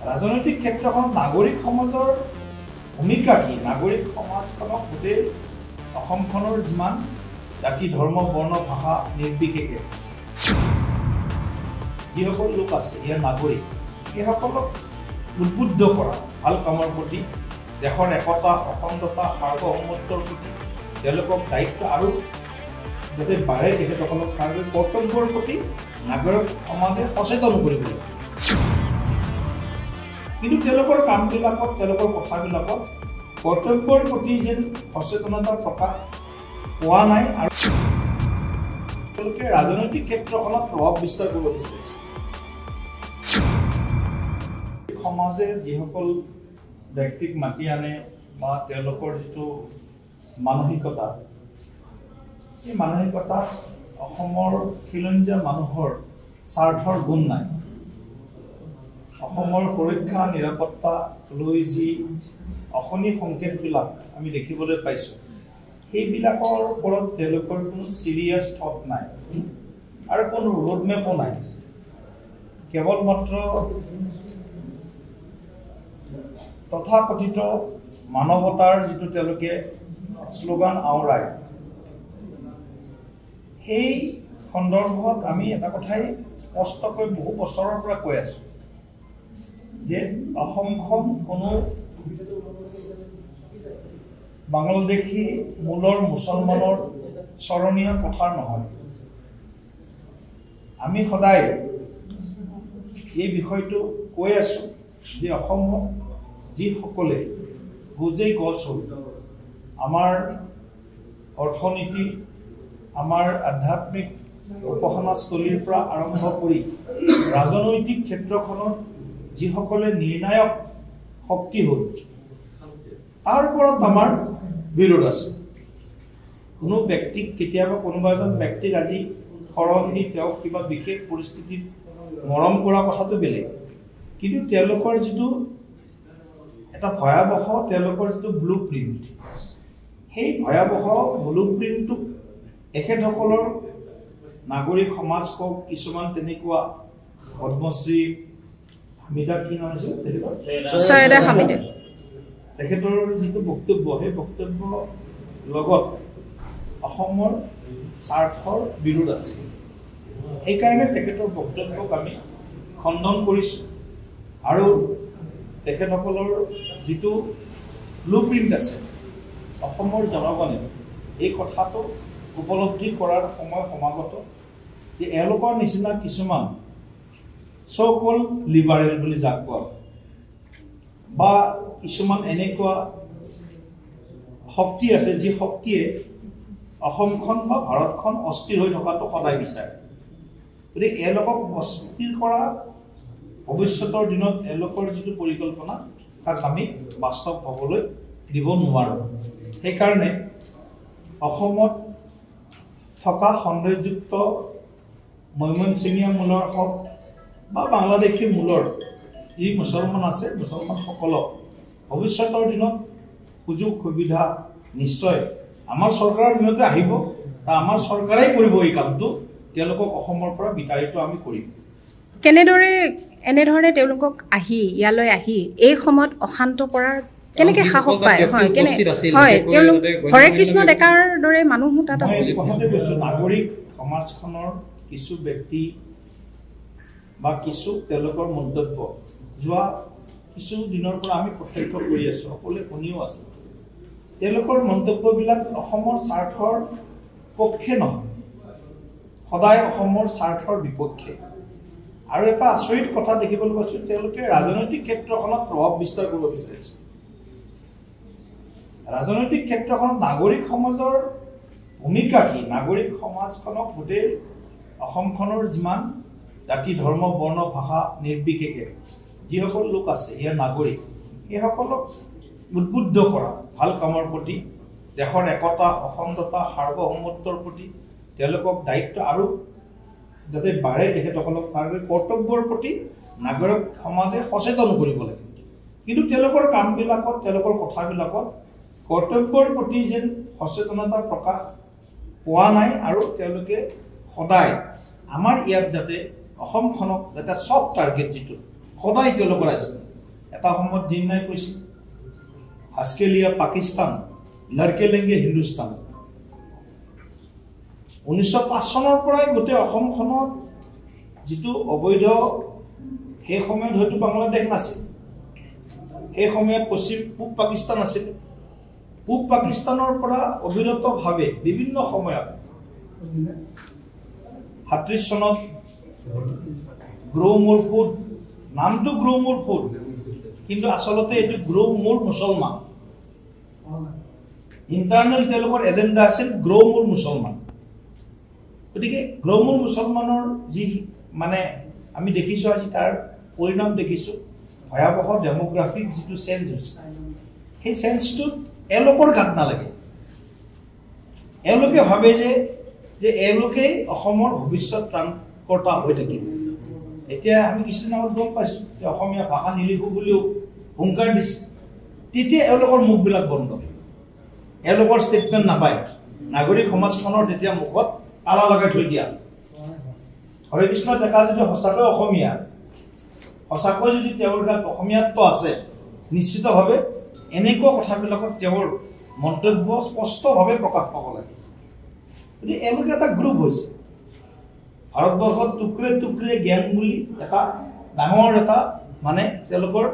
ৰাজনৈতিক ক্ষেত্ৰখনত নাগৰিক সমাজৰ ভূমিকা কি নাগৰিক সমাজখনক গোটেই অসমখনৰ যিমান জাতি ধৰ্ম বৰ্ণ ভাষা নিৰ্বিশেষে যিসকল লোক আছে ইয়াৰ নাগৰিক সেইসকলক উদ্বুদ্ধ কৰা ভাল কামৰ প্ৰতি দেশৰ একতা অখণ্ডতা সাৰ্বভৌমত্বৰ প্ৰতি তেওঁলোকক দায়িত্ব আৰু যাতে বাঢ়ে তেখেতসকলক তাৰ কৰ্তব্যৰ প্ৰতি নাগৰিক সমাজে সচেতন কৰিব লাগে কিন্তু তেওঁলোকৰ কামবিলাকত তেওঁলোকৰ কথাবিলাকত কৰ্তব্যৰ প্ৰতি যেন সচেতনতা প্ৰকাশ পোৱা নাই আৰু তেওঁলোকে ৰাজনৈতিক ক্ষেত্ৰখনত প্ৰভাৱ বিস্তাৰ কৰিব বিচাৰিছে সমাজে যিসকল ব্যক্তিক মাতি আনে বা তেওঁলোকৰ যিটো মানসিকতা এই মানসিকতা অসমৰ খিলঞ্জীয়া মানুহৰ স্বাৰ্থৰ গুণ নাই অসমৰ সুৰক্ষা নিৰাপত্তা লৈ যি অশনি সংকেতবিলাক আমি দেখিবলৈ পাইছোঁ সেইবিলাকৰ ওপৰত তেওঁলোকৰ কোনো চিৰিয়াছ থট নাই আৰু কোনো ৰোডমেপো নাই কেৱল মাত্ৰ তথাকথিত মানৱতাৰ যিটো তেওঁলোকে শ্লোগান আওৰায় সেই সন্দৰ্ভত আমি এটা কথাই স্পষ্টকৈ বহু বছৰৰ পৰা কৈ আছোঁ যে অসমখন কোনো বাংলাদেশী মূলৰ মুছলমানৰ চৰণীয় পথাৰ নহয় আমি সদায় এই বিষয়টো কৈ আছোঁ যে অসমক যিসকলে বুজেই গছ হ'ল আমাৰ অৰ্থনীতি আমাৰ আধ্যাত্মিক উপাসনাস্থলীৰ পৰা আৰম্ভ কৰি ৰাজনৈতিক ক্ষেত্ৰখনত যিসকলে নিৰ্ণায়ক শক্তি হ'ল তাৰ ওপৰত আমাৰ বিৰোধ আছে কোনো ব্যক্তিক কেতিয়াবা কোনোবা এজন ব্যক্তিক আজি শৰণ দি তেওঁক কিবা বিশেষ পৰিস্থিতিত মৰম কৰা কথাটো বেলেগ কিন্তু তেওঁলোকৰ যিটো এটা ভয়াৱহ তেওঁলোকৰ যিটো ব্লু প্ৰিণ্ট সেই ভয়াৱহ ব্লু প্ৰিণ্টটোক এখেতসকলৰ নাগৰিক সমাজ কওক কিছুমান তেনেকুৱা পদ্মশ্ৰী হামিদা কি নাম আছিল তেখেতৰ যিটো বক্তব্য সেই বক্তব্যৰ লগত অসমৰ স্বাৰ্থৰ বিৰোধ আছে সেইকাৰণে তেখেতৰ বক্তব্যক আমি খণ্ডন কৰিছোঁ আৰু তেখেতসকলৰ যিটো ব্লু প্ৰিণ্ট আছে অসমৰ জনগণে এই কথাটো উপলব্ধি কৰাৰ সময় সমাগত যে এওঁলোকৰ নিচিনা কিছুমান চ' লিবাৰেল বুলি যাক কোৱা বা কিছুমান এনেকুৱা শক্তি আছে যি শক্তিয়ে অসমখন বা ভাৰতখন অস্থিৰ হৈ থকাটো সদায় বিচাৰে গতিকে এওঁলোকক অস্থিৰ কৰা ভৱিষ্যতৰ দিনত এওঁলোকৰ যিটো পৰিকল্পনা তাক আমি বাস্তৱ হ'বলৈ দিব নোৱাৰোঁ সেইকাৰণে অসমত থকা সৌন্দৰ্যযুক্ত মৈমনচিঙীয়া মূলৰ হওক বা বাংলাদেশী মূলৰ যি মুছলমান আছে মুছলমানসকলক ভৱিষ্যতৰ দিনত সুযোগ সুবিধা নিশ্চয় আমাৰ চৰকাৰৰ দিনতে আহিব বা আমাৰ চৰকাৰেই কৰিব এই কামটো তেওঁলোকক অসমৰ পৰা বিতাড়িত আমি কৰিম কেনেদৰে এনেধৰণে তেওঁলোকক ইয়ালৈ আহি এই সময়ত অশান্ত কৰাৰ কেনেকৈ সাহস পায় হয় তেওঁলোক হৰে কৃষ্ণ ডেকাৰ দৰে মানুহো তাত আছে কথাতে কৈছোঁ নাগৰিক সমাজখনৰ কিছু ব্যক্তি বা কিছু তেওঁলোকৰ মন্তব্য যোৱা কিছু দিনৰ পৰা আমি প্ৰত্যক্ষ কৰি আছোঁ সকলোৱে শুনিও আছোঁ তেওঁলোকৰ মন্তব্যবিলাক অসমৰ স্বাৰ্থৰ পক্ষে নহয় সদায় অসমৰ স্বাৰ্থৰ বিপক্ষে আৰু এটা আচৰিত কথা দেখিবলৈ পাইছোঁ তেওঁলোকে ৰাজনৈতিক ক্ষেত্ৰখনত প্ৰভাৱ বিস্তাৰ কৰিব বিচাৰিছে ৰাজনৈতিক ক্ষেত্ৰখনত নাগৰিক সমাজৰ ভূমিকা কি নাগৰিক সমাজখনক গোটেই অসমখনৰ যিমান জাতি ধৰ্ম বৰ্ণ ভাষা নিৰ্বিশেষে যিসকল লোক আছে ইয়াৰ নাগৰিক সেইসকলক উদ্বুদ্ধ কৰা ভাল কামৰ প্ৰতি দেশৰ একতা অখণ্ডতা সাৰ্বভৌমত্বৰ প্ৰতি তেওঁলোকক দায়িত্ব আৰু যাতে বাঢ়ে তেখেতসকলক তাৰ কৰ্তব্যৰ প্ৰতি নাগৰিক সমাজে সচেতন কৰিব লাগে কিন্তু তেওঁলোকৰ কামবিলাকত তেওঁলোকৰ কথাবিলাকত কৰ্তব্যৰ প্ৰতি যেন সচেতনতা প্ৰকাশ পোৱা নাই আৰু তেওঁলোকে সদায় আমাৰ ইয়াত যাতে অসমখনক যাতে সব টাৰ্গেট যিটো সদায় তেওঁলোকৰ আছে এটা সময়ত জিন্নাই কৈছিল হাজকে লিয়া পাকিস্তান লড়কে লেংগে হিন্দুস্তান 1905 চনৰ পৰাই গোটেই অসমখনত যিটো অবৈধ সেই সময়ত হয়তো বাংলাদেশ নাছিল এই সময়ত পূব পাকিস্তান আছিল পূব পাকিস্তানৰ পৰা অবিৰতভাৱে বিভিন্ন সময়ত 37 চনত গ্ৰোমুৰ ফুড নামটো গ্ৰোমুৰ ফুড কিন্তু আচলতে এটো গ্ৰোমুৰ মুছলমান ইন্টাৰনেল তেওঁলোকৰ এজেন্ডা আছিল গ্ৰোমুৰ মুছলমান গতিকে গ্ৰোমুৰ মুছলমানৰ যি মানে আমি দেখিছো আজি তাৰ পৰিণাম দেখিছো ভয়াবহ ডেমোগ্ৰাফিক যিটো চেঞ্জ হৈছে সেই চেঞ্জটো এলোকৰ গাত নালাগে এলোকে ভাবে যে এলোকে অসমৰ ভৱিষ্যত ত্ৰাণকৰ্তা হৈ থাকিব এতিয়া আমি কিছুদিন আগত গম পাইছো যে অসমীয়া ভাষা নিলিখো বুলিও হুংকাৰ দিছে তেতিয়া এলোকৰ মুখবিলাক বন্ধ এলোকৰ ষ্টেটমেণ্ট নাপায় নাগৰিক সমাজখনৰ তেতিয়া মুখত তালা লগাই থৈ দিয়া হৰে কৃষ্ণ ডেকা যদি সঁচাকৈ অসমীয়া সঁচাকৈ যদি তেওঁৰ গাত অসমীয়াত্ব আছে নিশ্চিতভাৱে এনেকুৱা কথাবিলাকত তেওঁৰ মন্তব্য স্পষ্টভাৱে প্ৰকাশ পাব লাগে গতিকে এওঁলোকে এটা গ্ৰুপ হৈছে ভাৰতবৰ্ষত টুকুৰে টুকুৰে জ্ঞান বুলি এটা ডাঙৰ এটা মানে তেওঁলোকৰ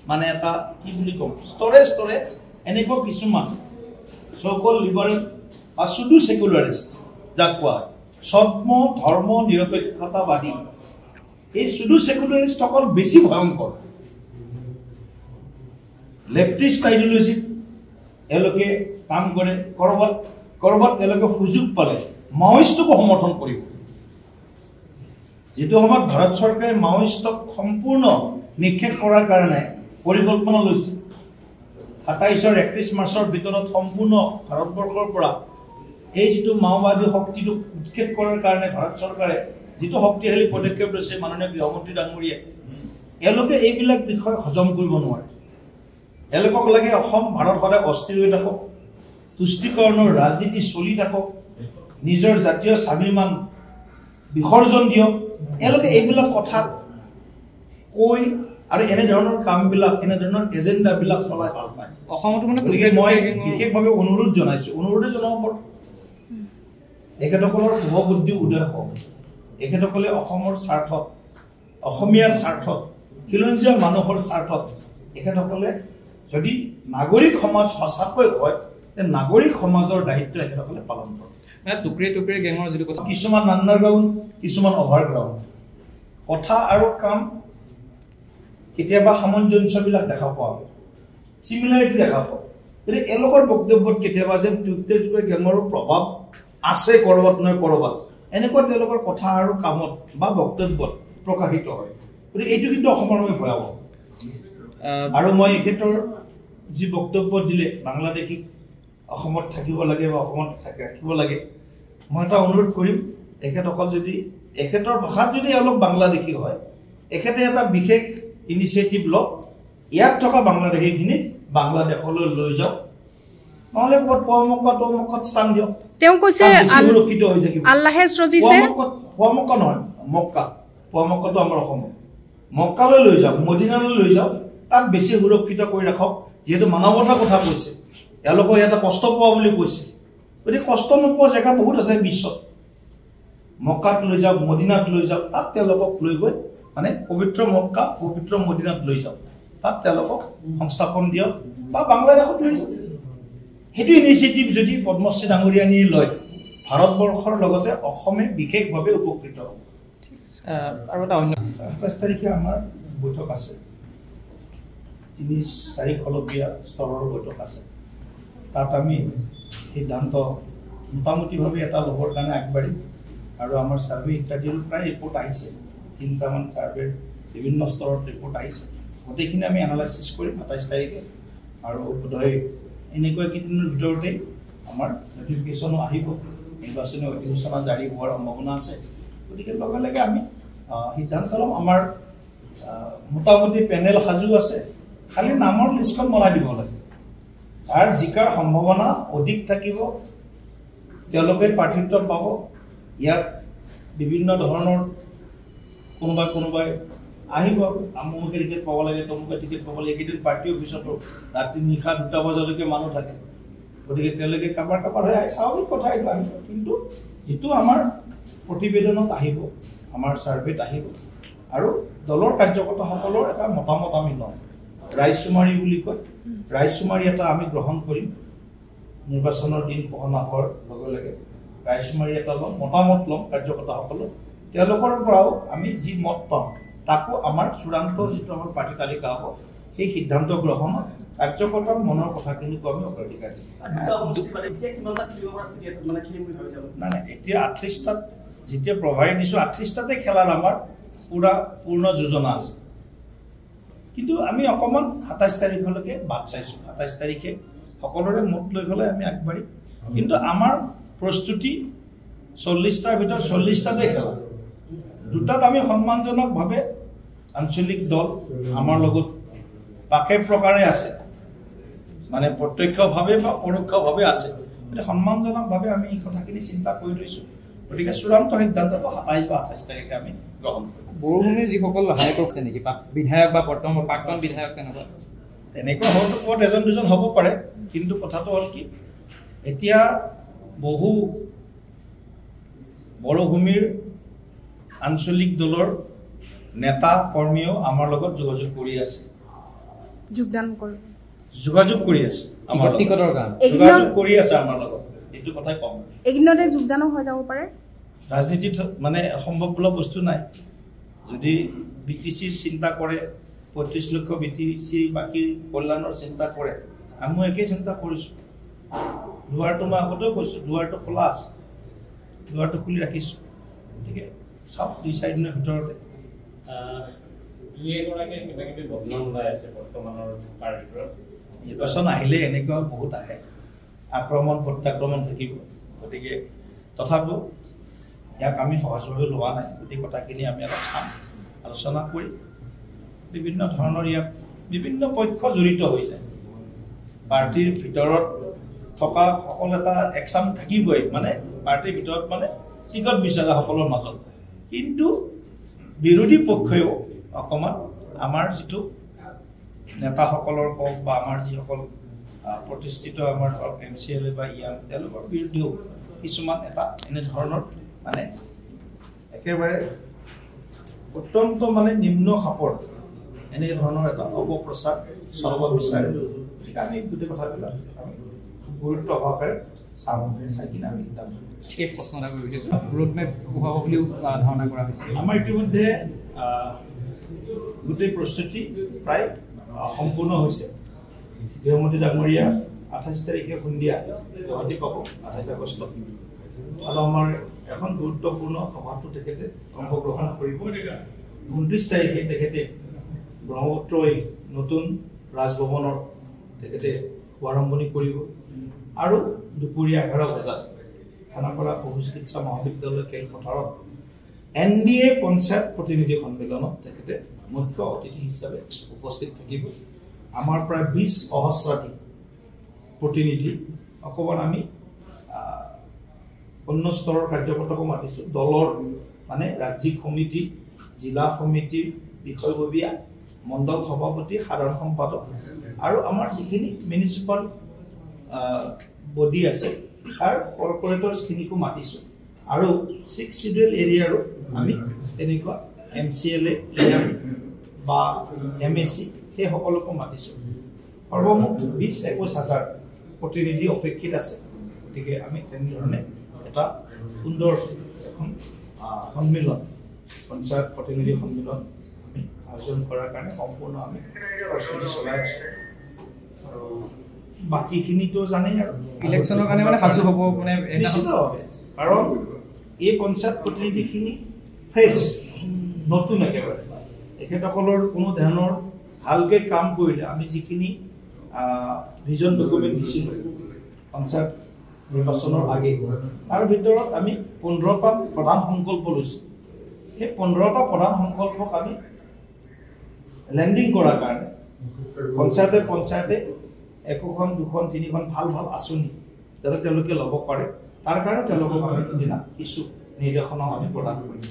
মানে এটা কি বুলি কম স্তৰে স্তৰে এনেকুৱা কিছুমান সকল লিবাৰেল বা শুধু সেকুলাৰিষ্ট যাক কোৱা হয় সদ্ম ধৰ্ম নিৰপেক্ষতাবাদী এই শুধু সেকুলাৰিষ্ট সকল বেছি ভয়ংকৰ লেফটিষ্ট আইডিঅলজি এলোকে কাম কৰে কৰবাত এলোকে সুযোগ পালে মাওইষ্টকো সমৰ্থন কৰিব যেটো সময়ত ভাৰত চৰকাৰে মাওইষ্টক সম্পূৰ্ণ নিক্ষেপ কৰাৰ কাৰণে পৰিকল্পনা লৈছে 27 আৰু 31 মাৰ্চৰ ভিতৰত সম্পূৰ্ণ ভাৰতবৰ্ষৰ পৰা এই যেটো মাওবাদী শক্তিটো উৎক্ষেপ কৰাৰ কাৰণে ভাৰত চৰকাৰে যেটো শক্তিশালী পদক্ষেপ লৈছে মাননীয় গৃহমন্ত্ৰী ডাঙৰীয়া এলোকে এইবিলাক বিষয় হজম কৰিব নোৱাৰে এলোকক লাগে অসম ভাৰত সদায় অস্থিৰ হৈ থাকক তুষ্টিকৰণৰ ৰাজনীতি চলি থাকক নিজৰ জাতীয় স্বাভিমান বিসৰ্জন দিয়ক এলোকে এইবিলাক কথা কৈ আৰু এনে ধৰণৰ কামবিলাক এনে ধৰণৰ এজেন্ডাবিলাক চলাই ভাল পায় অসমত মানে মই বিশেষভাৱে অনুৰোধ জনাইছো অনুৰোধ জনাব এখেতসকলৰ শুভ বুদ্ধি উদয় হওক এখেতসকলে অসমৰ স্বাৰ্থত অসমীয়াৰ স্বাৰ্থত খিলঞ্জীয়া মানুহৰ স্বাৰ্থত এখেতসকলে যদি নাগৰিক সমাজ সঁচাকৈ হয় তে নাগৰিক সমাজৰ দায়িত্ব এখেতসকলে পালন কৰে টুকুৰে টুকুৰে গেঙৰ যিটো কথা কিছুমান আণ্ডাৰগ্ৰাউণ্ড কিছুমান অভাৰগ্ৰাউণ্ড কথা আৰু কাম কেতিয়াবা সামঞ্জস্যবিলাক দেখা পোৱা চিমিলাৰিটি দেখা পোৱা কিন্তু এলোকৰ বক্তব্যত কেতিয়াবা যে টুকুৰে টুকুৰে গেঙৰ প্ৰভাৱ আছে কৰবাত নহয় কৰবাত এনেকুৱা তেওঁলোকৰ কথা আৰু কামত বা বক্তব্যত প্ৰকাশিত হয় গতিকে এইটো কিন্তু অসমৰ বাবে ভয়াৱহ আৰু মই এখেতৰ যি বক্তব্য দিলে বাংলাদেশীক অসমত থাকিব লাগে বা অসমত ৰাখিব লাগে মই এটা অনুৰোধ কৰিম এখেতসকল যদি এখেতৰ ভাষাত যদি অলপ বাংলাদেশী হয় এখেতে এটা বিশেষ ইনিচিয়েটিভ লওক ইয়াত থকা বাংলাদেশীখিনি বাংলাদেশলৈ লৈ যাওক নহলে পৰমুখত স্থান দিয়ক তেওঁ কৈছে সুৰক্ষিত হৈ থাকিব আল্লাহে সৃজিছে পৰমুখ নহয় মক্কা পৰমুখটো আমাৰ অসম মক্কালৈ লৈ যাওক মদিনালৈ লৈ যাওক তাত বেছি সুৰক্ষিত কৰি ৰাখক যেহেতু মানৱতাৰ কথা কৈছে এওঁলোকে এটা কষ্ট পোৱা বুলি কৈছে গতিকে কষ্ট নোপোৱা জেগা বহুত আছে বিশ্বত মক্কাত লৈ যাওক মদিনাত লৈ যাওক তাত তেওঁলোকক লৈ গৈ মানে পবিত্ৰ মক্কা পবিত্ৰ মদিনাত লৈ যাওক তাত তেওঁলোকক সংস্থাপন দিয়ক বা বাংলাদেশত লৈ যাওক সেইটো ইনিচিয়েটিভ যদি পদ্মশ্ৰী ডাঙৰীয়ানী লয় ভাৰতবৰ্ষৰ লগতে অসমে বিশেষভাৱে উপকৃত হ'ব আৰু এটা অন্য 27 তাৰিখে আমাৰ বৈঠক আছে 3-4 খলপীয়া স্তৰৰ বৈঠক আছে তাত আমি সিদ্ধান্ত মোটামুটিভাৱে এটা ল'বৰ কাৰণে আগবাঢ়িম আৰু আমাৰ ছাৰ্ভে ইত্যাদিৰ প্ৰায় ৰিপৰ্ট আহিছে 3টামান ছাৰ্ভেৰ বিভিন্ন স্তৰত ৰিপৰ্ট আহিছে গোটেইখিনি আমি এনালাইচিছ কৰিম 27 তাৰিখে আৰু বোধহয় এনেকুৱা কেইদিনৰ ভিতৰতে আমাৰ নটিফিকেশ্যনো আহিব নিৰ্বাচনী অধিসূচনা জাৰি হোৱাৰ সম্ভাৱনা আছে গতিকে লগে লগে আমি সিদ্ধান্ত ল'ম আমাৰ মোটামুটি পেনেল সাজু আছে খালি নামৰ লিষ্টখন বনাই দিব লাগে যাৰ জিকাৰ সম্ভাৱনা অধিক থাকিব তেওঁলোকে প্ৰাৰ্থিত্ব পাব ইয়াত বিভিন্ন ধৰণৰ কোনোবাই আহিব আমুকে টিকেট পাব লাগে তমুকে টিকেট পাব লাগে এইকেইদিন পাৰ্টি অফিচতো ৰাতি নিশা 2টা বজালৈকে মানুহ থাকে গতিকে তেওঁলোকে কাবাৰ হৈ আহে স্বাভাৱিক কথা এইটো আহিব কিন্তু যিটো আমাৰ প্ৰতিবেদনত আহিব আমাৰ ছাৰ্ভেত আহিব আৰু দলৰ কাৰ্যকৰ্তাসকলৰ এটা মতামত আমি লওঁ ৰাইজচুমাৰী বুলি কয় ৰাইজচুমাৰী এটা আমি গ্ৰহণ কৰিম নিৰ্বাচনৰ দিন ঘোষণা হোৱাৰ লগে লগে ৰাইজচুমাৰী এটা ল'ম মতামত ল'ম কাৰ্যকৰ্তাসকলৰ তেওঁলোকৰ পৰাও আমি যি মত পাম তাকো আমাৰ চূড়ান্ত যিটো আমাৰ পাৰ্টি তালিকা হ'ব সেই সিদ্ধান্ত গ্ৰহণত কাৰ্যকৰ্তাৰ মনৰ কথাখিনিকো আমি অগ্ৰাধিকাৰ নাই এতিয়া 38টাত যেতিয়া প্ৰভাৰী দিছোঁ 38টাতে খেলাৰ আমাৰ পূৰ্ণ যোজনা আছে কিন্তু আমি অকণমান 27 তাৰিখলৈকে বাট চাইছোঁ 27 তাৰিখে সকলোৰে মত লৈ পেলাই আমি আগবাঢ়িম কিন্তু আমাৰ প্ৰস্তুতি 40টাৰ ভিতৰত 40টাতে খেলা 2টাত আমি সন্মানজনকভাৱে আঞ্চলিক দল আমাৰ লগত পাকে প্ৰকাৰে আছে মানে প্ৰত্যক্ষভাৱে বা পৰোক্ষভাৱে আছে গতিকে সন্মানজনকভাৱে আমি এই কথাখিনি চিন্তা কৰি লৈছোঁ গতিকে চূড়ান্ত সিদ্ধান্তটো 27 বা 28 তাৰিখে আমি গ্ৰহণ কৰিম বৰভূমিৰ যিসকল হাই কৰছে নেকি বিধায়ক বা বৰ্তমান প্ৰাক্তন বিধায়ক তেনেকুৱা হয়তো ক'ত এজন দুজন হ'ব পাৰে কিন্তু কথাটো হ'ল কি এতিয়া বহু বৰভূমিৰ আঞ্চলিক দলৰ নেতা কৰ্মীও আমাৰ লগত যোগাযোগ কৰি আছে যোগাযোগ কৰি আছে আমাৰ যোগাযোগ কৰি আছে আমাৰ লগত এইটো কথাই কম এইদিনতে যোগদানো হৈ যাব পাৰে ৰাজনীতিত মানে সম্ভৱ বোলা বস্তু নাই যদি বিটিচিৰ চিন্তা কৰে 35 লক্ষ বিটিচি বাকী কল্যাণৰ চিন্তা কৰে আমি একেই চিন্তা কৰিছোঁ দুৱাৰটো মই আগতেও কৈছোঁ দুৱাৰটো খোলা আছে দুৱাৰটো খুলি ৰাখিছোঁ গতিকে চাওক 2-4 দিনৰ ভিতৰতে নিৰ্বাচন আহিলে এনেকুৱা বহুত আহে আক্ৰমণ প্ৰত্যাক্ৰমণ থাকিব গতিকে তথাপিও ইয়াক আমি সহজভাৱে লোৱা নাই গোটেই কথাখিনি আমি অলপ চাম আলোচনা কৰি বিভিন্ন ধৰণৰ ইয়াত বিভিন্ন পক্ষ জড়িত হৈ যায় পাৰ্টিৰ ভিতৰত থকা সকল এটা একচাম থাকিবই মানে পাৰ্টিৰ ভিতৰত মানে টিকট বিচাৰাসকলৰ মাজত কিন্তু বিৰোধী পক্ষইও অকণমান আমাৰ যিটো নেতাসকলৰ কওক বা আমাৰ যিসকল প্ৰতিষ্ঠিত আমাৰ MCLA বা ইয়াৰ তেওঁলোকৰ বিৰুদ্ধেও কিছুমান এটা এনেধৰণৰ মানে একেবাৰে অত্যন্ত মানে নিম্ন খাপৰ এনেধৰণৰ এটা অপপ্ৰচাৰ চলাব বিচাৰে আমি গোটেই কথাবিলাক আমি গুৰুত্ব সহকাৰে চাম চাই কিনে আমি আমাৰ ইতিমধ্যে গোটেই প্ৰস্তুতি প্ৰায় সম্পূৰ্ণ হৈছে গৃহমন্ত্ৰী ডাঙৰীয়া 28 তাৰিখে সন্ধিয়া গুৱাহাটী পাব 28 আগষ্টত আৰু আমাৰ এখন গুৰুত্বপূৰ্ণ সভাটো তেখেতে অংশগ্ৰহণ কৰিব 29 তাৰিখে তেখেতে ব্ৰহ্মপুত্ৰ নতুন ৰাজভৱনৰ তেখেতে আৰম্ভণি কৰিব আৰু দুপৰীয়া 11 বজাত খানাপাৰা পশু চিকিৎসা মহাবিদ্যালয় খেলপথাৰত NBA পঞ্চায়ত প্ৰতিনিধি সন্মিলনত তেখেতে মুখ্য অতিথি হিচাপে উপস্থিত থাকিব আমাৰ প্ৰায় 20 সহস্ৰাধিক প্ৰতিনিধি অকণমান আমি অন্য স্তৰৰ কাৰ্যকৰ্তাকো মাতিছোঁ দলৰ মানে ৰাজ্যিক সমিতি জিলা সমিতিৰ বিষয়ববীয়া মণ্ডল সভাপতি সাধাৰণ সম্পাদক আৰু আমাৰ যিখিনি মিউনিচিপাল বডি আছে তাৰ কৰ্পৰেটৰ্ছখিনিকো মাতিছোঁ আৰু 6 শিডিউল এৰিয়াৰো আমি তেনেকুৱা MCLA বা MAC সেই সকলোকো মাতিছোঁ সৰ্বমুঠ 20-21 হাজাৰ প্ৰতিনিধি অপেক্ষিত আছে গতিকে আমি তেনেধৰণে এটা সুন্দৰ এখন সন্মিলন পঞ্চায়ত প্ৰতিনিধি সন্মিলন আমি আয়োজন কৰাৰ কাৰণে সম্পূৰ্ণ আমি প্ৰস্তুতি চলাই আছোঁ আৰু বাকীখিনিতো জানেই আৰু ইলেকশ্যনৰ কাৰণে মানে সাজু হ'ব মানে নিশ্চিতভাৱে কাৰণ এই পঞ্চায়ত প্ৰতিনিধিখিনি ফ্ৰেছ নতুন একেবাৰে তেখেতসকলৰ কোনো ধৰণৰ ভালকৈ কাম কৰিলে আমি যিখিনি ভিজন ডকুমেণ্ট দিছিলোঁ পঞ্চায়ত নিৰ্বাচনৰ আগে তাৰ ভিতৰত আমি 15টা প্ৰধান সংকল্প লৈছোঁ সেই 15টা প্ৰধান সংকল্পক আমি লেণ্ডিং কৰাৰ কাৰণে পঞ্চায়তে একোখন দুখন তিনিখন ভাল ভাল আঁচনি যাতে তেওঁলোকে ল'ব পাৰে তাৰ কাৰণে তেওঁলোকক আমি সিদিনা কিছু নিৰ্দেশনাও আমি প্ৰদান কৰিম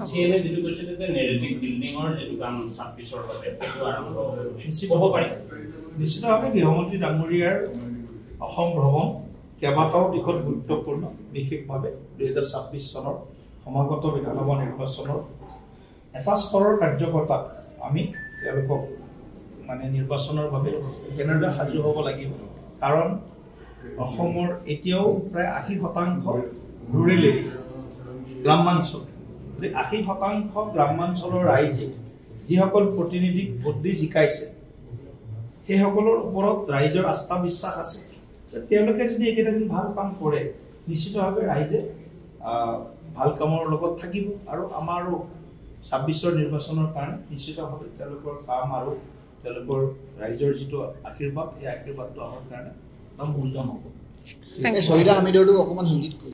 CMA যেটো কৈছে যে নেৰেটিভ বিল্ডিঙৰ যেটো কাম 26ৰ বাবে সেইটো আৰম্ভ হ'ব পাৰে নিশ্চিতভাৱে গৃহমন্ত্ৰী ডাঙৰীয়াৰ অসম ভ্ৰমণ কেইবাটাও দিশত গুৰুত্বপূৰ্ণ বিশেষভাৱে 2026 চনৰ সমাগত বিধানসভা নিৰ্বাচনৰ এটা স্তৰৰ কাৰ্যকৰ্তাক আমি তেওঁলোকক মানে নিৰ্বাচনৰ বাবে কেনেদৰে সাজু হ'ব লাগিব কাৰণ অসমৰ এতিয়াও প্ৰায় 80% ৰুৰেল এৰিয়া গ্ৰামাঞ্চল 80% গ্ৰামাঞ্চলৰ ৰাইজে যিসকল প্ৰতিনিধিক ভোট দি জিকাইছে সেইসকলৰ ওপৰত ৰাইজৰ আস্থা বিশ্বাস আছে তেওঁলোকে যদি এইকেইটা দিন ভাল কাম কৰে নিশ্চিতভাৱে ৰাইজে ভাল কামৰ লগত থাকিব আৰু আমাৰো 26ৰ নিৰ্বাচনৰ কাৰণে নিশ্চিতভাৱে তেওঁলোকৰ কাম আৰু তেওঁলোকৰ ৰাইজৰ যিটো আশীৰ্বাদ এই আশীৰ্বাদটো আমাৰ কাৰণে মূল্যৱান হ'ব সহিদা হামিদৰটো অকমান হিন্দীত